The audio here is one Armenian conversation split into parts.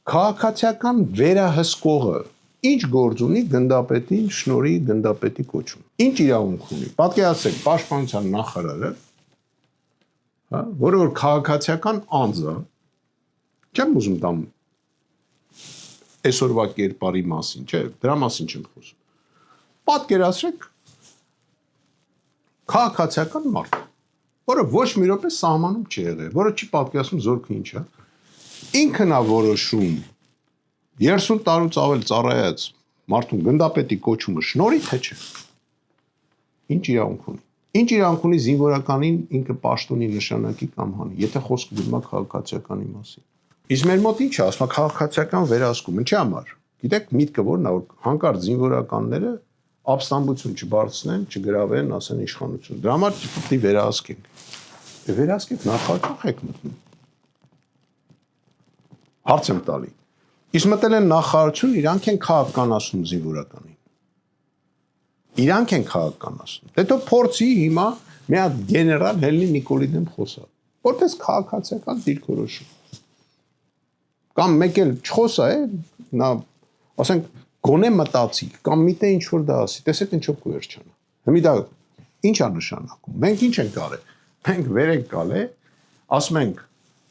Քաղաքացիական վերահսկողը ինչ գործ ունի գնդապետի շնորհի գնդապետի կոչում։ Ինչ իրավունք ունի։ Պատկերացրեք, պաշտպանության նախարարը, հա, որը որ քաղաքացիական անձ է, չեմ ուզում տամ այսօրվա կերպարի մասին, չէ, դրա մասին չեմ խոսում։ Պատկերացրեք քաղաքացիական մարդ, որը ոչ մի րոպե սահմանում չի եղել, որը չի պատկերացնում զորքը ինչ է, ինքն է որոշում 30 տարուց ավել ծառայած մարդուն գնդապետի կոչումը շնորհի թե չէ։ Ինչ իրավունք ունի։ Ինչ իրավունք ունի զինվորականին ինքը պաշտոնի նշանակի կամ հանի, եթե խոսքը գնում է քաղաքացիականի մասին։ Իսկ մեր մոտ ինչ է, ասում է քաղաքացիական վերահսկում, ինչի համար։ Գիտեք, միտքը որն է, որ հանկարծ զինվորականները ապստամբություն չբարձնեն, չգրավեն, ասեն իշխանություն։ Դրա համար պետք է վերահսկենք։ Վերահսկեք նախարարություն եք մտնում։ Հարց եմ տալի։ Իսկ մտել են նախարարություն, իրանք են քաղաքականացնում զինվորականին։ Իրանք են քաղաքականացնում։ Դե թող փորձի հիմա մի հատ գեներալ Հելնի Նիկոլի դեմ խոսա։ Որտես քաղաքացիական դիրքորոշում։ Կամ մեկ էլ չխոսա, նա ասենք գոնե մտածի, կամ միտե ինչ որ դա ասի, տեսեք ինչով կվերջանա։ Հիմա դա ինչ է նշանակում։ Մենք ինչ ենք արել։ Մենք վեր ենք գալել, ասում ենք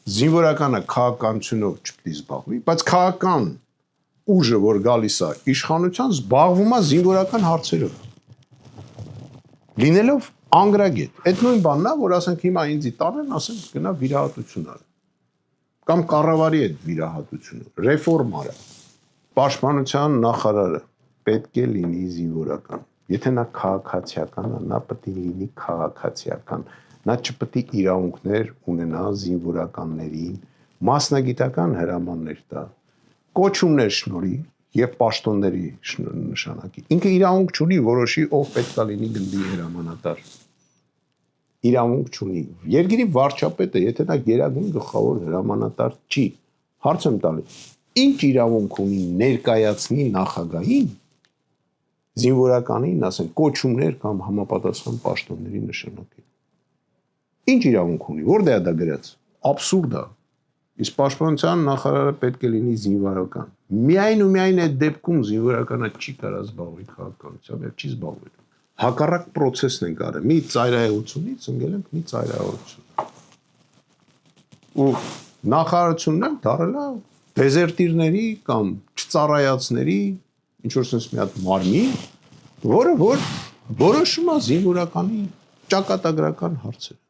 զինվորականը քաղաքականությունով չպետք է զբաղվի, բայց քաղաքական ուժը, որ գալիս է իշխանության, զբաղվում է զինվորական հարցերով։ Լինելով անգրագետ, այդ նույն բանն է, որ ասենք հիմա ինձի տանեն, ասենք գնա վիրահատություն արա։ Կամ կառավարի այդ վիրահատությունը, ռեֆորմ արա։ Պաշտպանության նախարարը պետք է լինի զինվորական։ Եթե նա քաղաքացիական է, նա պետք է լինի քաղաքացիական։ Նա չպետք է իրավունքներ ունենա զինվորականներին, մասնագիտական հրամաններ տա, կոչումներ շնորհի եւ պաշտոնների նշանակի։ Ինքը իրավունք չունի որոշի ով պետք է լինի գնդի հրամանատար։ Իրավունք չունի։ Երկրի վարչապետը, եթե նա գերագույն գլխավոր հրամանատար չի, հարց եմ տալի, ինչ իրավունք ունի ներկայացնի նախագահին զինվորականին, ասենք, կոչումներ կամ համապատասխան պաշտոնների նշանակի։ Ինչ իրավունք ունի, որտե՞ղ է դա գրած։ Աբսուրդ է։ Իսկ պաշտպանության նախարարը պետք է լինի զինվորական։ Միայն ու միայն այդ դեպքում զինվորականը չի կարող զբաղվել քաղաքականությամբ եւ չի զբաղվել։ Հակառակ process-ն ենք արել։ Մի ծայրահեղությունից ընկել ենք մի ծայրահեղություն։ Ու նախարարությունն էլ դարել է դեզերտիրների կամ չծառայածների ինչ որ sense մի հատ մարմին, որը որ որոշում է զինվորականի ճակատագրական հարցերը։